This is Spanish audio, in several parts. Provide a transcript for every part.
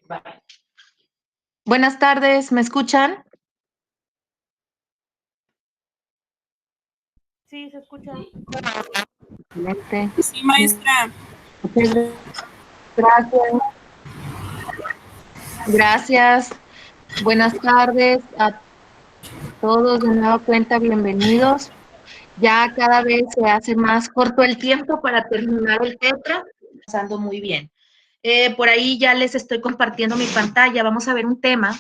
Vale. Buenas tardes, ¿me escuchan? Sí, se escucha. Excelente. Sí, maestra. Muchas gracias. Gracias. Buenas tardes a todos de nueva cuenta, bienvenidos. Ya cada vez se hace más corto el tiempo para terminar el tetra. Pasando muy bien. Por ahí ya les estoy compartiendo mi pantalla. Vamos a ver un tema.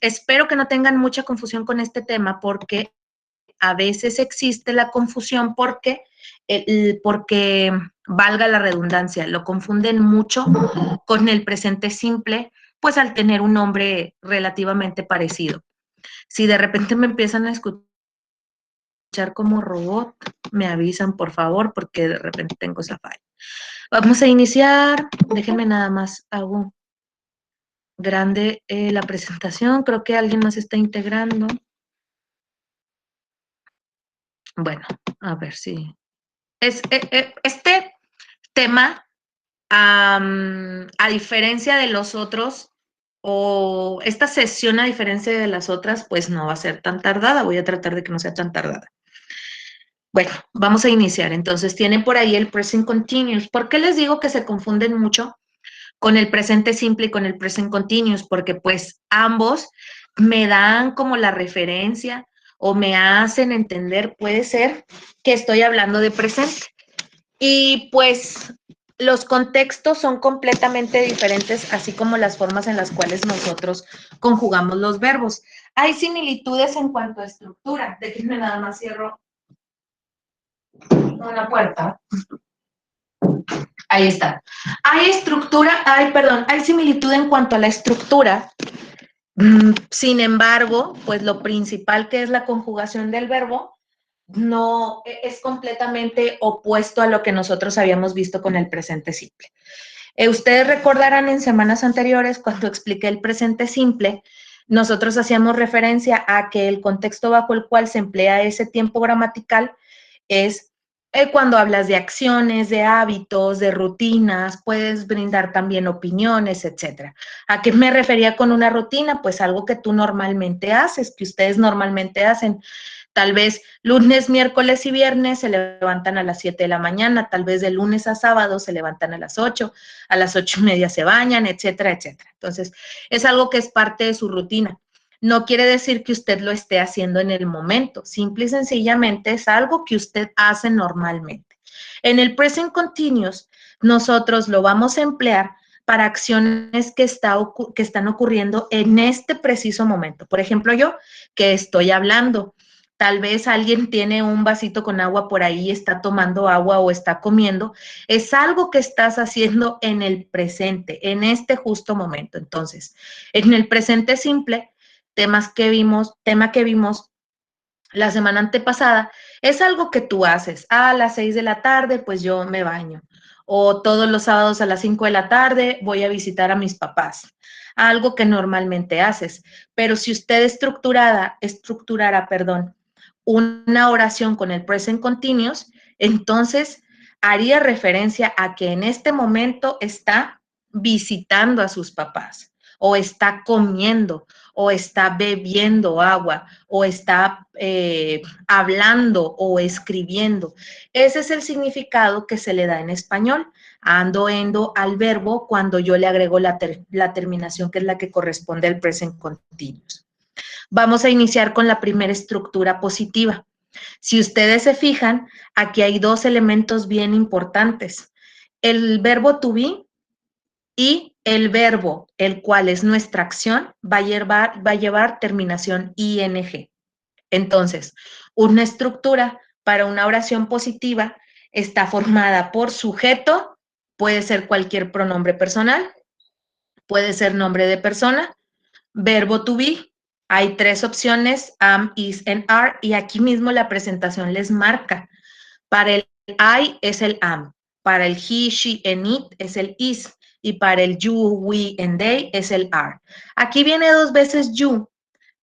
Espero que no tengan mucha confusión con este tema porque a veces existe la confusión porque valga la redundancia, lo confunden mucho con el presente simple, pues al tener un nombre relativamente parecido. Si de repente me empiezan a escuchar como robot, me avisan por favor, porque de repente tengo esa falla. Vamos a iniciar, déjenme nada más, hago grande la presentación, creo que alguien más está integrando. Bueno, a ver si... Este tema, a diferencia de los otros, o esta sesión a diferencia de las otras, pues no va a ser tan tardada. Voy a tratar de que no sea tan tardada. Bueno, vamos a iniciar. Entonces, tienen por ahí el present continuous. ¿Por qué les digo que se confunden mucho con el presente simple y con el present continuous? Porque pues ambos me dan como la referencia o me hacen entender, puede ser, que estoy hablando de presente. Y pues los contextos son completamente diferentes, así como las formas en las cuales nosotros conjugamos los verbos. Hay similitudes en cuanto a estructura. Déjenme nada más cierro una puerta. Ahí está. Hay similitud en cuanto a la estructura. Sin embargo, pues lo principal que es la conjugación del verbo no es completamente opuesto a lo que nosotros habíamos visto con el presente simple. Ustedes recordarán en semanas anteriores, cuando expliqué el presente simple, nosotros hacíamos referencia a que el contexto bajo el cual se emplea ese tiempo gramatical es cuando hablas de acciones, de hábitos, de rutinas, puedes brindar también opiniones, etcétera. ¿A qué me refería con una rutina? Pues algo que tú normalmente haces, que ustedes normalmente hacen. Tal vez lunes, miércoles y viernes se levantan a las 7 de la mañana, tal vez de lunes a sábado se levantan a las 8, a las 8:30 se bañan, etcétera, etcétera. Entonces, es algo que es parte de su rutina. No quiere decir que usted lo esté haciendo en el momento, simple y sencillamente es algo que usted hace normalmente. En el present continuous, nosotros lo vamos a emplear para acciones que están ocurriendo en este preciso momento. Por ejemplo, yo que estoy hablando, tal vez alguien tiene un vasito con agua por ahí, está tomando agua o está comiendo, es algo que estás haciendo en el presente, en este justo momento. Entonces, en el presente simple, tema que vimos la semana antepasada, es algo que tú haces. A las 6 de la tarde, pues yo me baño. O todos los sábados a las 5 de la tarde voy a visitar a mis papás. Algo que normalmente haces. Pero si usted estructurara, una oración con el present continuous, entonces haría referencia a que en este momento está visitando a sus papás, o está comiendo, o está bebiendo agua, o está hablando o escribiendo. Ese es el significado que se le da en español, ando, endo, al verbo cuando yo le agrego la terminación que es la que corresponde al present continuous. Vamos a iniciar con la primera estructura positiva. Si ustedes se fijan, aquí hay dos elementos bien importantes. El verbo to be y el verbo, el cual es nuestra acción, va a llevar terminación ing. Entonces, una estructura para una oración positiva está formada por sujeto, puede ser cualquier pronombre personal, puede ser nombre de persona, verbo to be. Hay tres opciones, am, is and are, y aquí mismo la presentación les marca. Para el I es el am, para el he, she, and it es el is, y para el you, we, and they es el are. Aquí viene dos veces you,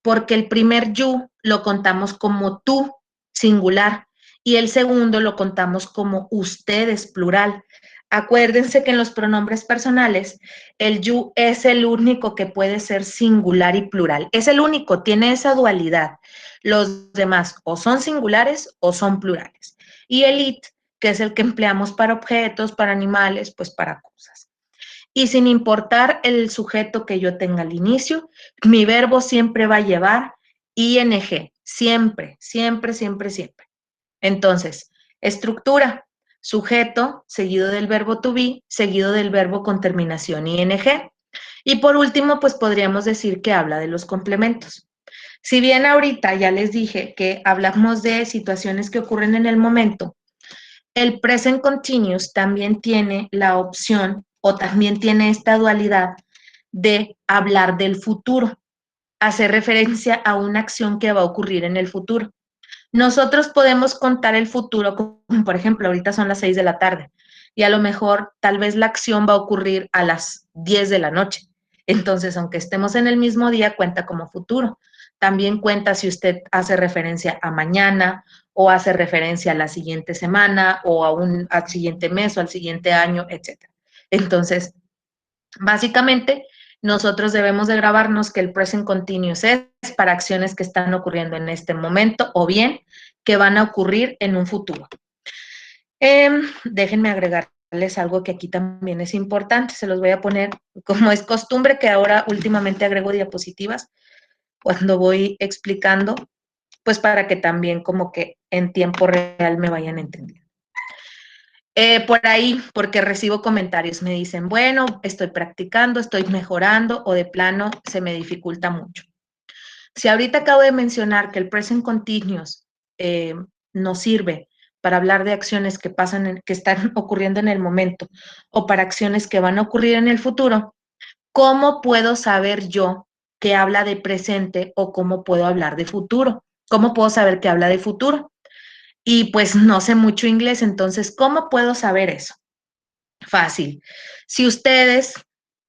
porque el primer you lo contamos como tú, singular, y el segundo lo contamos como ustedes, plural. Acuérdense que en los pronombres personales, el you es el único que puede ser singular y plural. Es el único, tiene esa dualidad. Los demás o son singulares o son plurales. Y el it, que es el que empleamos para objetos, para animales, pues para cosas. Y sin importar el sujeto que yo tenga al inicio, mi verbo siempre va a llevar ing. Siempre, siempre, siempre, siempre. Entonces, estructura, sujeto, seguido del verbo to be, seguido del verbo con terminación ing. Y por último, pues podríamos decir que habla de los complementos. Si bien ahorita ya les dije que hablamos de situaciones que ocurren en el momento, el present continuous también tiene la opción o también tiene esta dualidad de hablar del futuro, hacer referencia a una acción que va a ocurrir en el futuro. Nosotros podemos contar el futuro, como por ejemplo, ahorita son las 6 de la tarde y a lo mejor tal vez la acción va a ocurrir a las 10 de la noche. Entonces, aunque estemos en el mismo día, cuenta como futuro. También cuenta si usted hace referencia a mañana o hace referencia a la siguiente semana o al siguiente mes o al siguiente año, etc. Entonces, básicamente, nosotros debemos de grabarnos que el present continuous es para acciones que están ocurriendo en este momento o bien que van a ocurrir en un futuro. Déjenme agregarles algo que aquí también es importante. Se los voy a poner, como es costumbre que ahora últimamente agrego diapositivas cuando voy explicando, pues para que también como que en tiempo real me vayan entendiendo. Por ahí, porque recibo comentarios, me dicen, bueno, estoy practicando, estoy mejorando o de plano se me dificulta mucho. Si ahorita acabo de mencionar que el present continuous nos sirve para hablar de acciones que pasan, que están ocurriendo en el momento o para acciones que van a ocurrir en el futuro, ¿cómo puedo saber yo que habla de presente o cómo puedo hablar de futuro? ¿Cómo puedo saber que habla de futuro? Y pues no sé mucho inglés, entonces, ¿cómo puedo saber eso? Fácil. Si ustedes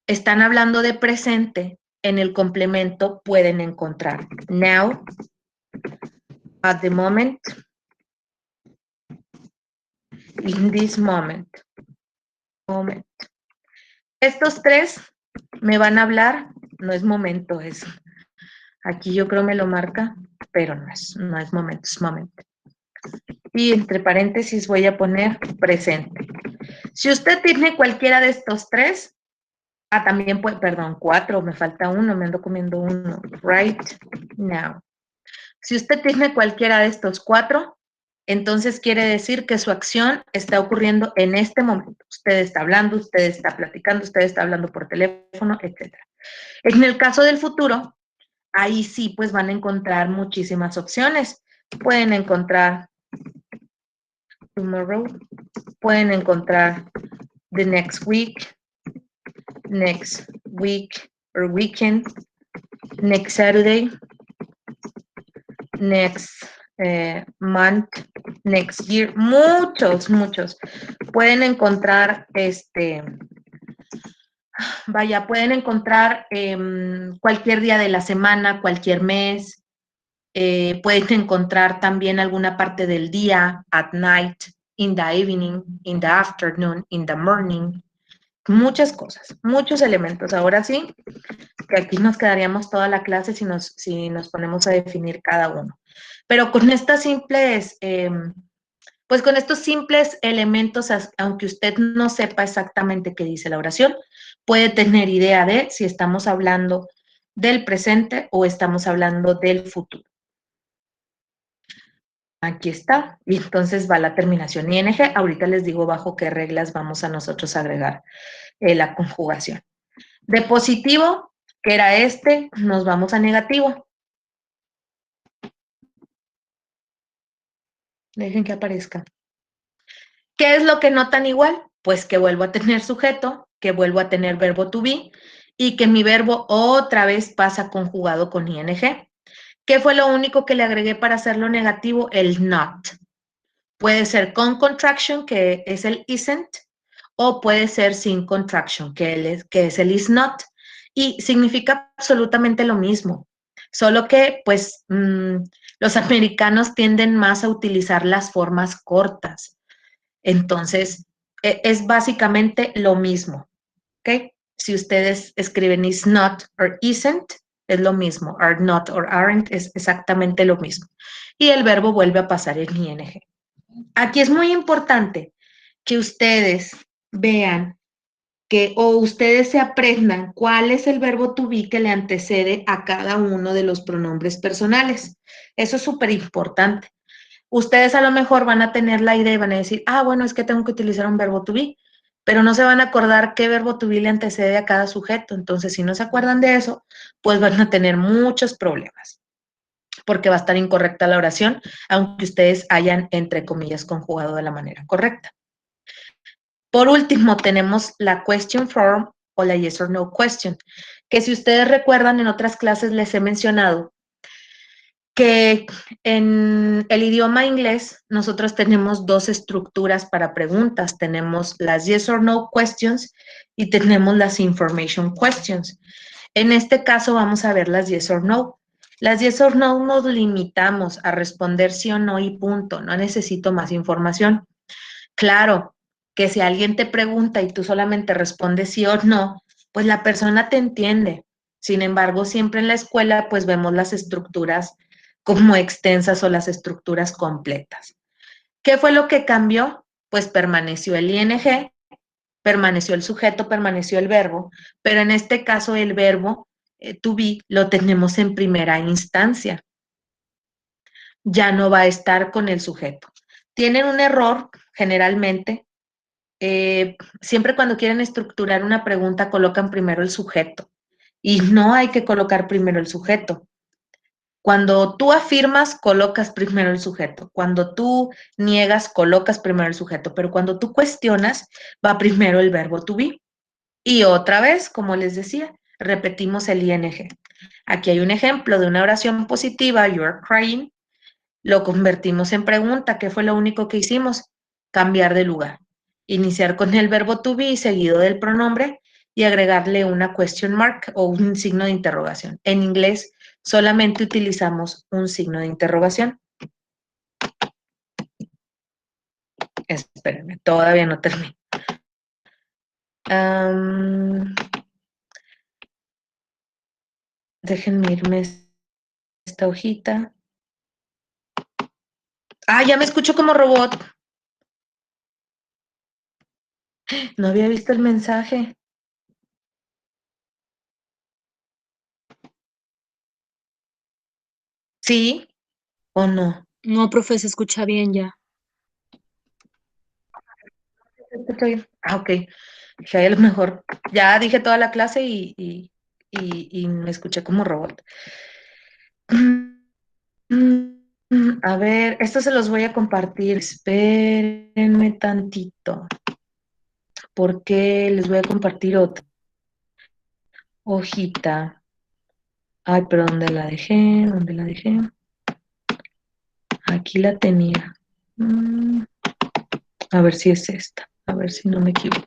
están hablando de presente, en el complemento pueden encontrar now, at the moment, in this moment. Estos tres me van a hablar, no es momento eso. Aquí yo creo me lo marca, pero no es momento, es momento. Y entre paréntesis voy a poner presente. Si usted tiene cualquiera de estos tres, también puede, perdón, 4, me falta uno, me ando comiendo uno. Right now. Si usted tiene cualquiera de estos 4, entonces quiere decir que su acción está ocurriendo en este momento. Usted está hablando, usted está platicando, usted está hablando por teléfono, etc. En el caso del futuro, ahí sí, pues van a encontrar muchísimas opciones. Pueden encontrar tomorrow, pueden encontrar the next week or weekend, next Saturday, next month, next year, muchos. Pueden encontrar pueden encontrar cualquier día de la semana, cualquier mes, pueden encontrar también alguna parte del día, at night, in the evening, in the afternoon, in the morning, muchas cosas, muchos elementos. Ahora sí, que aquí nos quedaríamos toda la clase si nos ponemos a definir cada uno. Pero con estas simples, pues con estos simples elementos, aunque usted no sepa exactamente qué dice la oración, puede tener idea de si estamos hablando del presente o estamos hablando del futuro. Aquí está, y entonces va la terminación ing. Ahorita les digo bajo qué reglas vamos a nosotros agregar la conjugación. De positivo, que era nos vamos a negativo. Dejen que aparezca. ¿Qué es lo que notan igual? Pues que vuelvo a tener sujeto, que vuelvo a tener verbo to be y que mi verbo otra vez pasa conjugado con ing. ¿Qué fue lo único que le agregué para hacerlo negativo? El not. Puede ser con contraction, que es el isn't, o puede ser sin contraction, que es el is not. Y significa absolutamente lo mismo, solo que pues los americanos tienden más a utilizar las formas cortas. Entonces, es básicamente lo mismo, ¿ok? Si ustedes escriben is not or isn't, es lo mismo. Are not or aren't es exactamente lo mismo. Y el verbo vuelve a pasar en ing. Aquí es muy importante que ustedes vean o ustedes se aprendan cuál es el verbo to be que le antecede a cada uno de los pronombres personales. Eso es súper importante. Ustedes a lo mejor van a tener la idea y van a decir, bueno, es que tengo que utilizar un verbo to be, pero no se van a acordar qué verbo to be le antecede a cada sujeto. Entonces, si no se acuerdan de eso, pues van a tener muchos problemas, porque va a estar incorrecta la oración, aunque ustedes hayan, entre comillas, conjugado de la manera correcta. Por último, tenemos la question form o la yes or no question, que si ustedes recuerdan, en otras clases les he mencionado que en el idioma inglés nosotros tenemos dos estructuras para preguntas. Tenemos las yes or no questions y tenemos las information questions. En este caso vamos a ver las yes or no. Las yes or no nos limitamos a responder sí o no y punto. No necesito más información. Claro que si alguien te pregunta y tú solamente respondes sí o no, pues la persona te entiende. Sin embargo, siempre en la escuela pues vemos las estructuras como extensas o las estructuras completas. ¿Qué fue lo que cambió? Pues permaneció el ing, permaneció el sujeto, permaneció el verbo, pero en este caso el verbo to be lo tenemos en primera instancia. Ya no va a estar con el sujeto. Tienen un error generalmente. Siempre cuando quieren estructurar una pregunta colocan primero el sujeto y no hay que colocar primero el sujeto. Cuando tú afirmas, colocas primero el sujeto. Cuando tú niegas, colocas primero el sujeto. Pero cuando tú cuestionas, va primero el verbo to be. Y otra vez, como les decía, repetimos el ing. Aquí hay un ejemplo de una oración positiva, you are crying. Lo convertimos en pregunta. ¿Qué fue lo único que hicimos? Cambiar de lugar. Iniciar con el verbo to be seguido del pronombre y agregarle una question mark o un signo de interrogación. En inglés solamente utilizamos un signo de interrogación. Espérenme, todavía no termino. Déjenme irme esta hojita. Ya me escucho como robot. No había visto el mensaje. ¿Sí o no? No, profe, se escucha bien ya. ¿Está bien? Ok. Dije, a lo mejor ya dije toda la clase y me escuché como robot. A ver, esto se los voy a compartir. Espérenme tantito, porque les voy a compartir otra hojita. Ay, pero ¿dónde la dejé? ¿Dónde la dejé? Aquí la tenía. A ver si es esta. A ver si no me equivoco.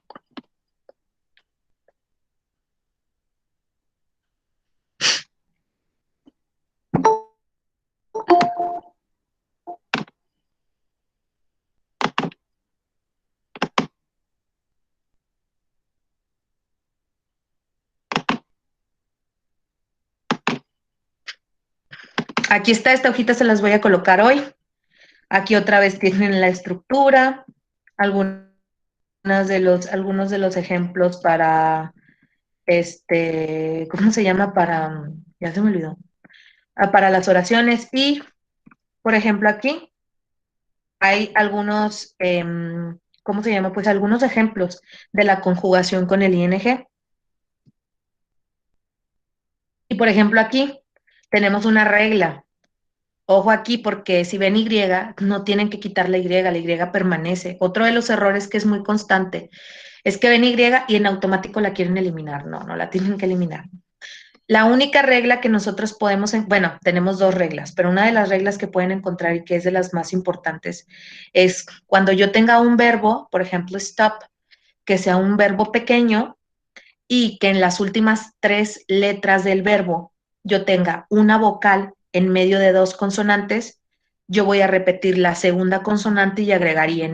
Aquí está, esta hojita se las voy a colocar hoy. Aquí otra vez tienen la estructura, algunos algunos de los ejemplos para, ¿cómo se llama? Ya se me olvidó. Para las oraciones y, por ejemplo, aquí hay algunos, ¿cómo se llama? Pues algunos ejemplos de la conjugación con el ing. Y, por ejemplo, aquí tenemos una regla. Ojo aquí, porque si ven Y, no tienen que quitar la Y permanece. Otro de los errores que es muy constante es que ven y en automático la quieren eliminar. No, no la tienen que eliminar. La única regla que nosotros podemos, bueno, tenemos dos reglas, pero una de las reglas que pueden encontrar y que es de las más importantes es cuando yo tenga un verbo, por ejemplo, stop, que sea un verbo pequeño y que en las últimas tres letras del verbo yo tenga una vocal en medio de dos consonantes, yo voy a repetir la segunda consonante y agregar ing.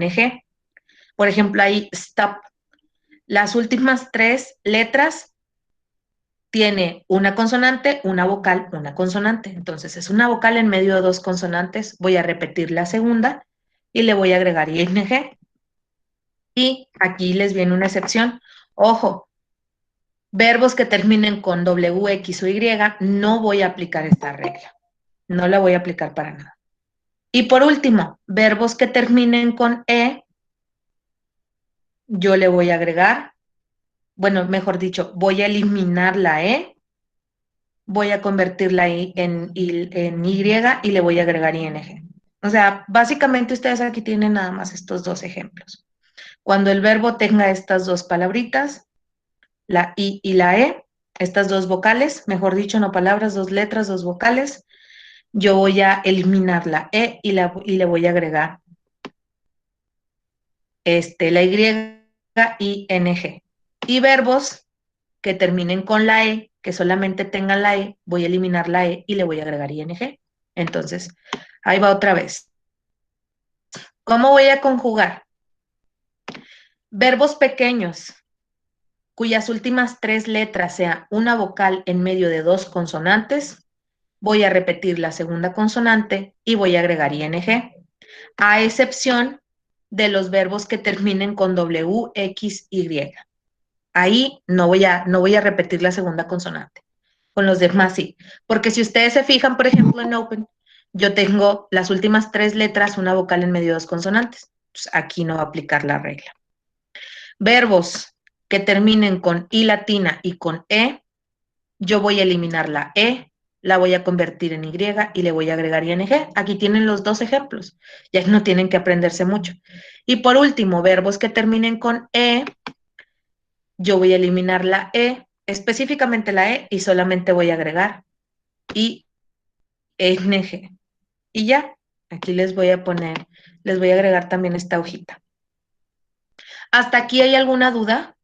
Por ejemplo, ahí stop. Las últimas 3 letras tiene una consonante, una vocal, una consonante. Entonces es una vocal en medio de 2 consonantes. Voy a repetir la segunda y le voy a agregar ing. Y aquí les viene una excepción. Ojo, verbos que terminen con W, X o Y, no voy a aplicar esta regla. No la voy a aplicar para nada. Y por último, verbos que terminen con E, yo le voy a agregar, bueno, mejor dicho, voy a eliminar la E, voy a convertir la I en Y y le voy a agregar ing. O sea, básicamente ustedes aquí tienen nada más estos 2 ejemplos. Cuando el verbo tenga estas 2 palabritas, la I y la E, estas 2 vocales, mejor dicho, no palabras, 2 letras, 2 vocales, yo voy a eliminar la E y le voy a agregar la Y, ing. Y verbos que terminen con la E, que solamente tengan la E, voy a eliminar la E y le voy a agregar ing. Entonces, ahí va otra vez. ¿Cómo voy a conjugar? Verbos pequeños, cuyas últimas 3 letras sea una vocal en medio de 2 consonantes, voy a repetir la segunda consonante y voy a agregar ing, a excepción de los verbos que terminen con W, X, Y. Ahí no voy a repetir la segunda consonante. Con los demás sí. Porque si ustedes se fijan, por ejemplo, en Open, yo tengo las últimas 3 letras, una vocal en medio de 2 consonantes. Pues aquí no va a aplicar la regla. Verbos que terminen con I latina y con E, yo voy a eliminar la E, la voy a convertir en Y y le voy a agregar ing. Aquí tienen los 2 ejemplos. Ya no tienen que aprenderse mucho. Y por último, verbos que terminen con E, yo voy a eliminar la E, específicamente la E, y solamente voy a agregar ing. Y ya, aquí les voy a poner, les voy a agregar también esta hojita. ¿Hasta aquí hay alguna duda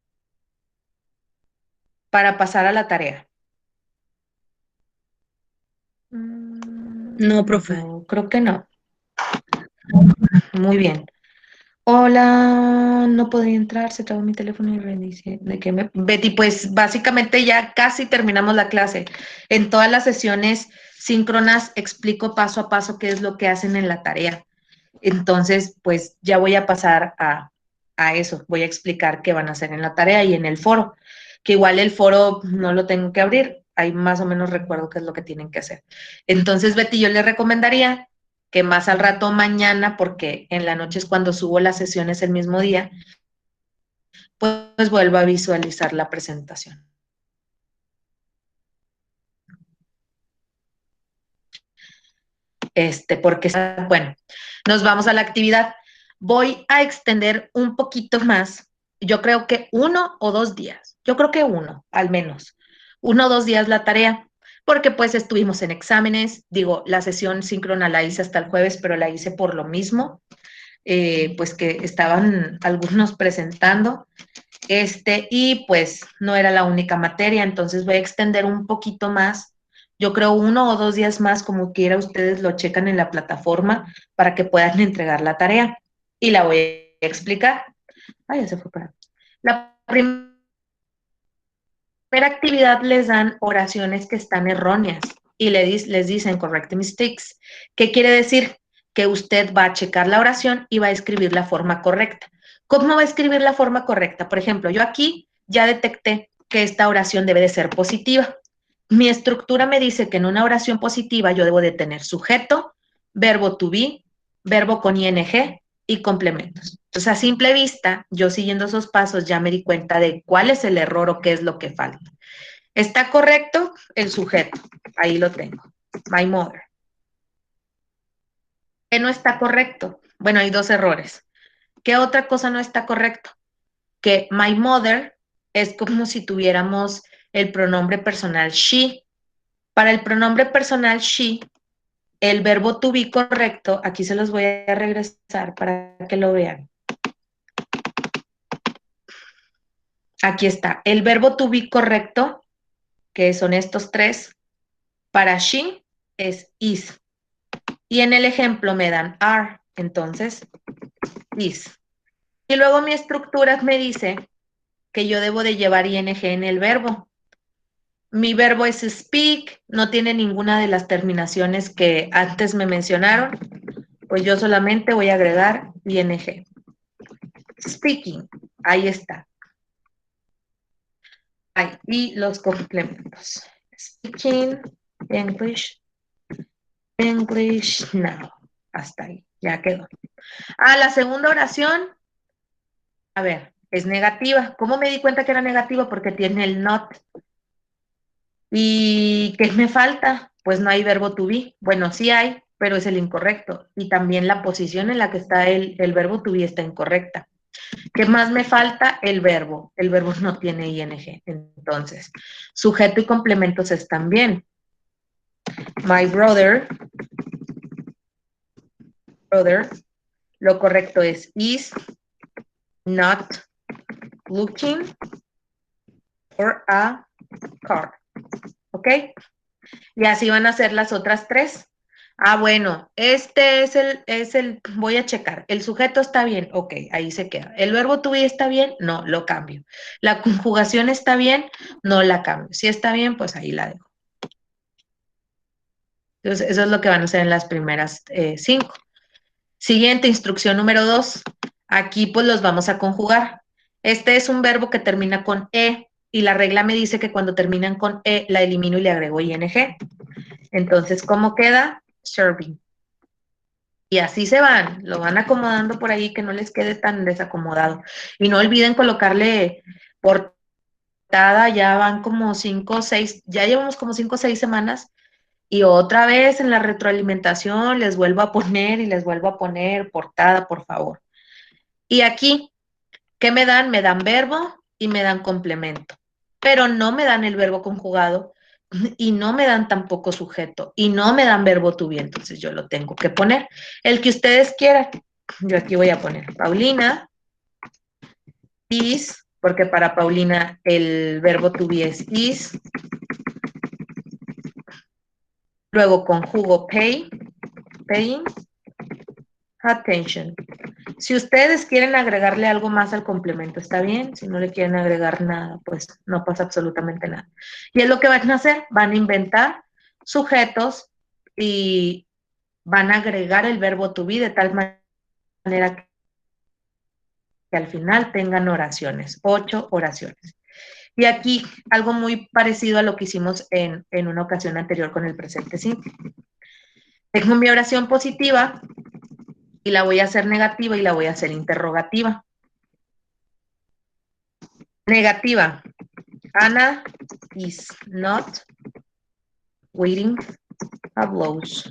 para pasar a la tarea? No, profe. No, creo que no. Muy bien. Hola, no podía entrar, se trabó mi teléfono y reinicié. Betty, pues básicamente ya casi terminamos la clase. En todas las sesiones síncronas explico paso a paso qué es lo que hacen en la tarea. Entonces, pues ya voy a pasar a eso. Voy a explicar qué van a hacer en la tarea y en el foro. Que igual el foro no lo tengo que abrir. Ahí más o menos recuerdo qué es lo que tienen que hacer. Entonces, Betty, yo les recomendaría que más al rato mañana, porque en la noche es cuando subo las sesiones el mismo día, pues vuelva a visualizar la presentación. Porque, bueno, nos vamos a la actividad. Voy a extender un poquito más, yo creo que 1 o 2 días, yo creo que 1, al menos, 1 o 2 días la tarea, porque pues estuvimos en exámenes, digo, la sesión síncrona la hice hasta el jueves, pero la hice por lo mismo, pues que estaban algunos presentando, y pues no era la única materia, entonces voy a extender un poquito más, yo creo 1 o 2 días más, como quiera ustedes lo checan en la plataforma para que puedan entregar la tarea y la voy a explicar. Ay, ya se fue para. La primera actividad les dan oraciones que están erróneas y les dicen correct mistakes. ¿Qué quiere decir? Que usted va a checar la oración y va a escribir la forma correcta. ¿Cómo va a escribir la forma correcta? Por ejemplo, yo aquí ya detecté que esta oración debe de ser positiva. Mi estructura me dice que en una oración positiva yo debo de tener sujeto, verbo to be, verbo con ing y complementos. Entonces, a simple vista, yo siguiendo esos pasos ya me di cuenta de cuál es el error o qué es lo que falta. ¿Está correcto? El sujeto. Ahí lo tengo. My mother. ¿Qué no está correcto? Bueno, hay 2 errores. ¿Qué otra cosa no está correcto? Que my mother es como si tuviéramos el pronombre personal she. Para el pronombre personal she, el verbo to be correcto, aquí se los voy a regresar para que lo vean. Aquí está. El verbo to be correcto, que son estos 3, para she es is. Y en el ejemplo me dan are, entonces is. Y luego mi estructura me dice que yo debo de llevar ing en el verbo. Mi verbo es speak, no tiene ninguna de las terminaciones que antes me mencionaron, pues yo solamente voy a agregar ing. Speaking, ahí está. Ahí, y los complementos. Speaking English, English now. Hasta ahí, ya quedó. La segunda oración, a ver, es negativa. ¿Cómo me di cuenta que era negativa? Porque tiene el not. ¿Y qué me falta? Pues no hay verbo to be. Bueno, sí hay, pero es el incorrecto. Y también la posición en la que está el verbo to be está incorrecta. ¿Qué más me falta? El verbo. El verbo no tiene ing. Entonces, sujeto y complementos están bien. My brother, lo correcto es is not looking for a car. ¿Ok? Y así van a ser las otras tres. Bueno, este es el, voy a checar. El sujeto está bien, ok, ahí se queda. El verbo to be está bien, no, lo cambio. La conjugación está bien, no la cambio. Si está bien, pues ahí la dejo. Entonces, eso es lo que van a hacer en las primeras 5. Siguiente, instrucción número 2. Aquí pues los vamos a conjugar. Este es un verbo que termina con E y la regla me dice que cuando terminan con E la elimino y le agrego ing. Entonces, ¿cómo queda? Serving. Y así se van, lo van acomodando por ahí que no les quede tan desacomodado. Y no olviden colocarle portada, ya van como 5 o 6, ya llevamos como 5 o 6 semanas. Y otra vez en la retroalimentación les vuelvo a poner y les vuelvo a poner portada, por favor. Y aquí, ¿qué me dan? Me dan verbo y me dan complemento. Pero no me dan el verbo conjugado y no me dan tampoco sujeto y no me dan verbo to be, entonces yo lo tengo que poner. El que ustedes quieran. Yo aquí voy a poner Paulina is, porque para Paulina el verbo to be es is. Luego conjugo paying attention. Si ustedes quieren agregarle algo más al complemento, está bien. Si no le quieren agregar nada, pues no pasa absolutamente nada. Y es lo que van a hacer, van a inventar sujetos y van a agregar el verbo to be de tal manera que al final tengan oraciones, 8 oraciones. Y aquí algo muy parecido a lo que hicimos en una ocasión anterior con el presente simple. Tengo mi oración positiva y la voy a hacer negativa y la voy a hacer interrogativa. Negativa. Anna is not waiting a blows.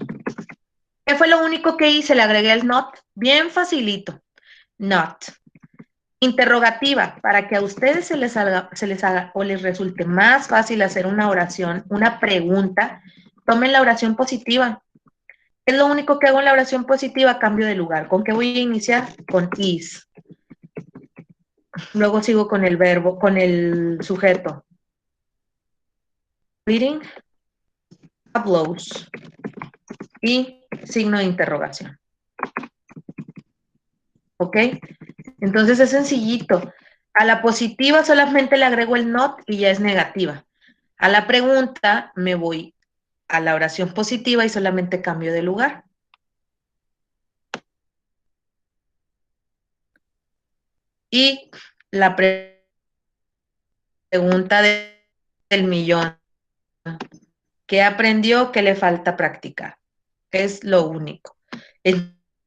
¿Qué fue lo único que hice? Le agregué el not. Bien facilito. Not. Interrogativa, para que a ustedes se les haga o les resulte más fácil hacer una oración, una pregunta, tomen la oración positiva. Es lo único que hago en la oración positiva, cambio de lugar. ¿Con qué voy a iniciar? Con is. Luego sigo con el verbo, con el sujeto. Reading blows. Y signo de interrogación. ¿Ok? Entonces es sencillito. A la positiva solamente le agrego el not y ya es negativa. A la pregunta me voy a la oración positiva y solamente cambio de lugar. Y la pregunta del millón. ¿Qué aprendió? ¿Qué le falta practicar? Es lo único.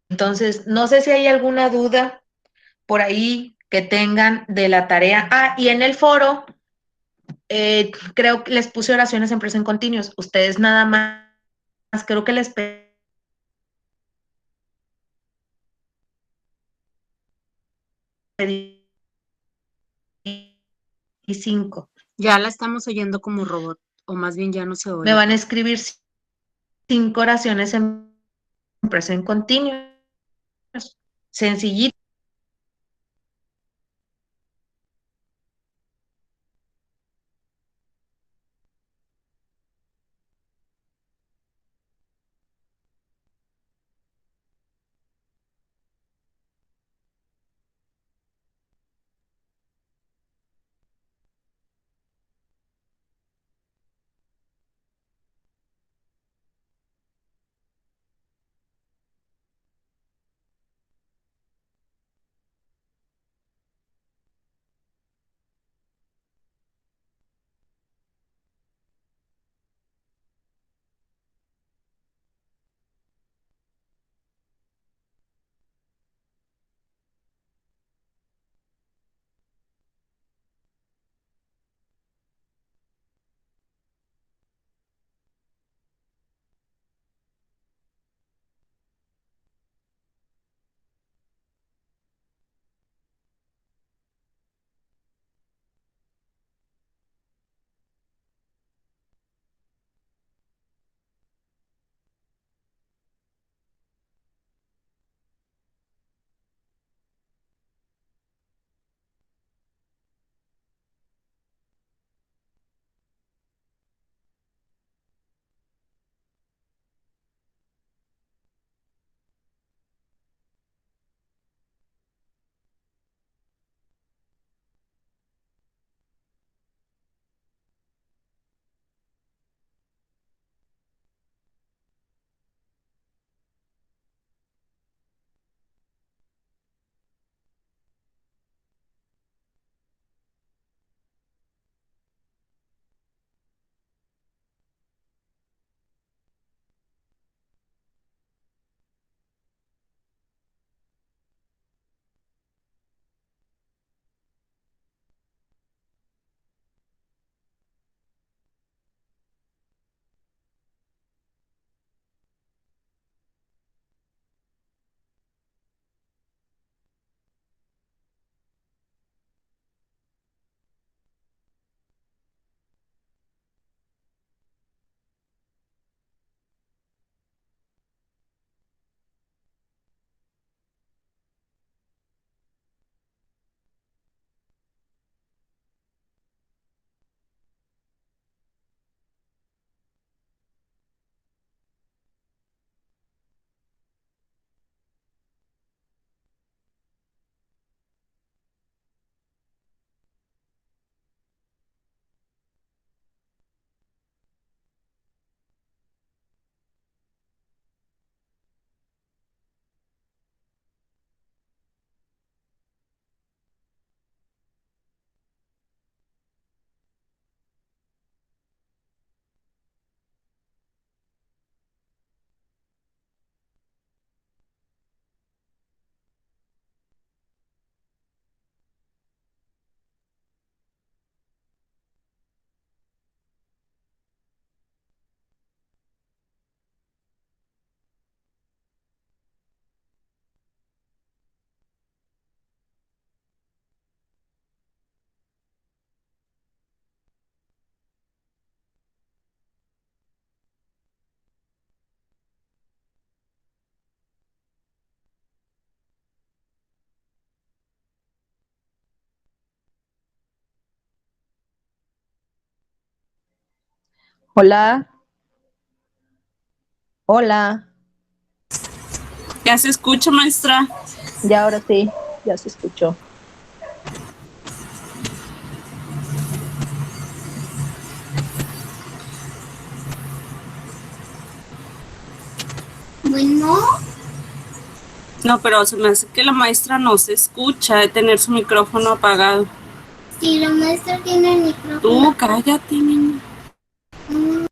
Entonces, no sé si hay alguna duda por ahí que tengan de la tarea. Y en el foro creo que les puse oraciones en present continuous. Ustedes nada más, creo que les pedí 5. Ya la estamos oyendo como robot, o más bien ya no se Me oye. van a escribir 5 oraciones en present continuous. Sencillito. Hola, hola. Ya se escucha, maestra. Ya ahora sí, ya se escuchó. Bueno, No, pero se me hace que la maestra no se escucha de tener su micrófono apagado. si la maestra tiene el micrófono. Tú, cállate, niña. Mm,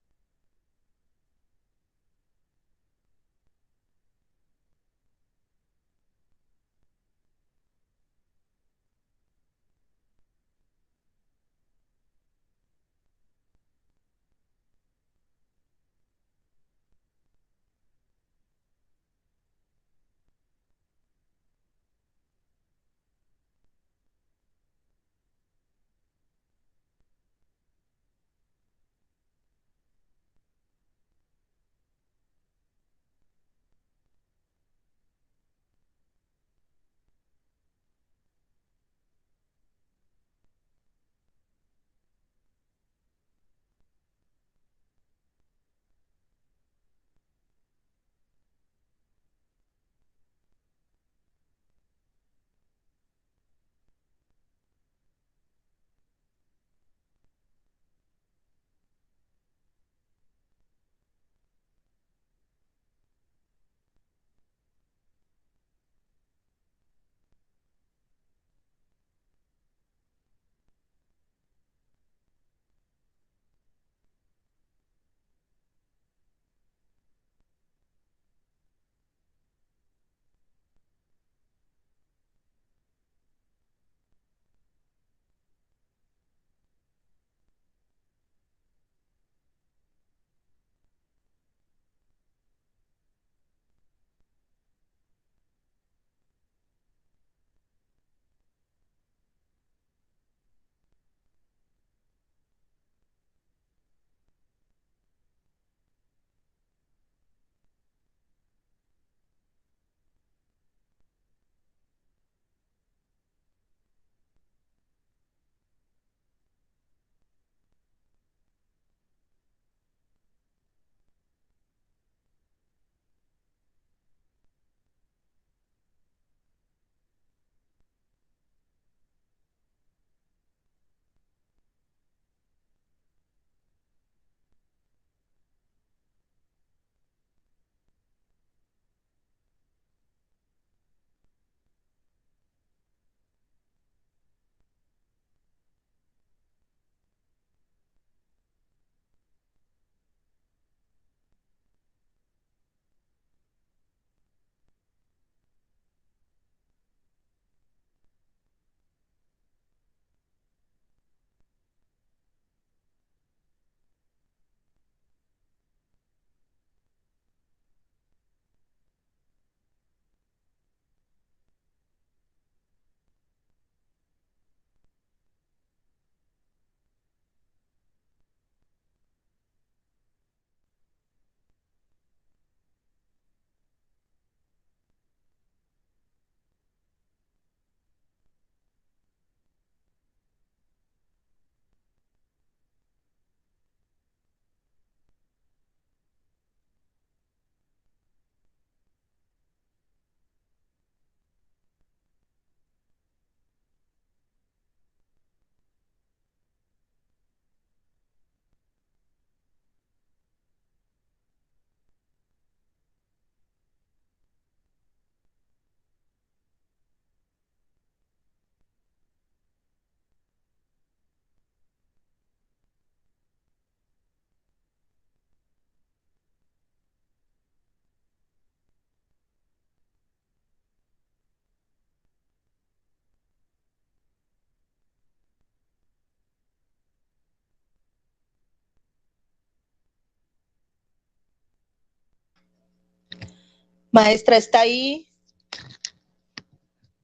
Maestra, ¿está ahí?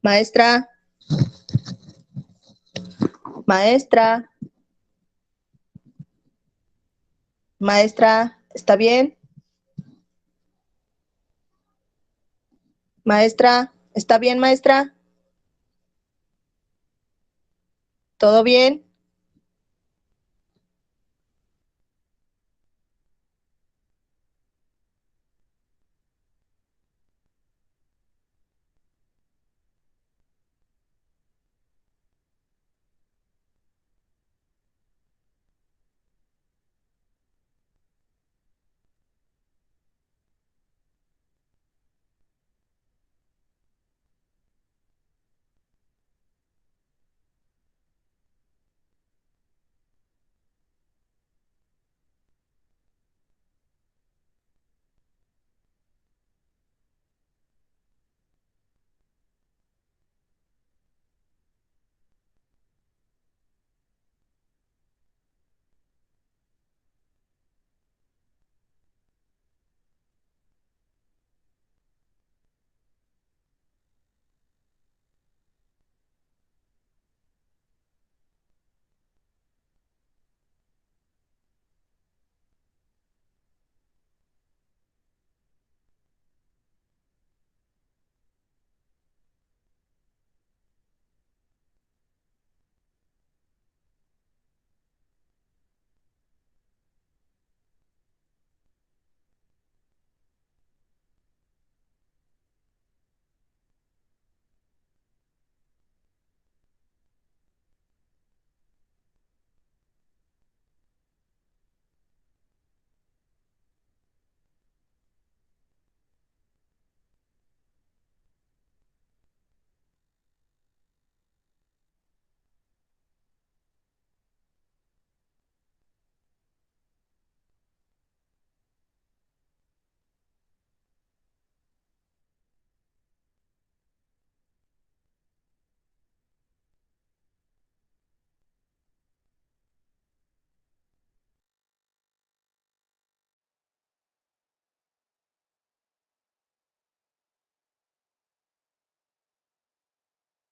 Maestra, maestra, maestra, ¿está bien? Maestra, ¿está bien, maestra? ¿Todo bien?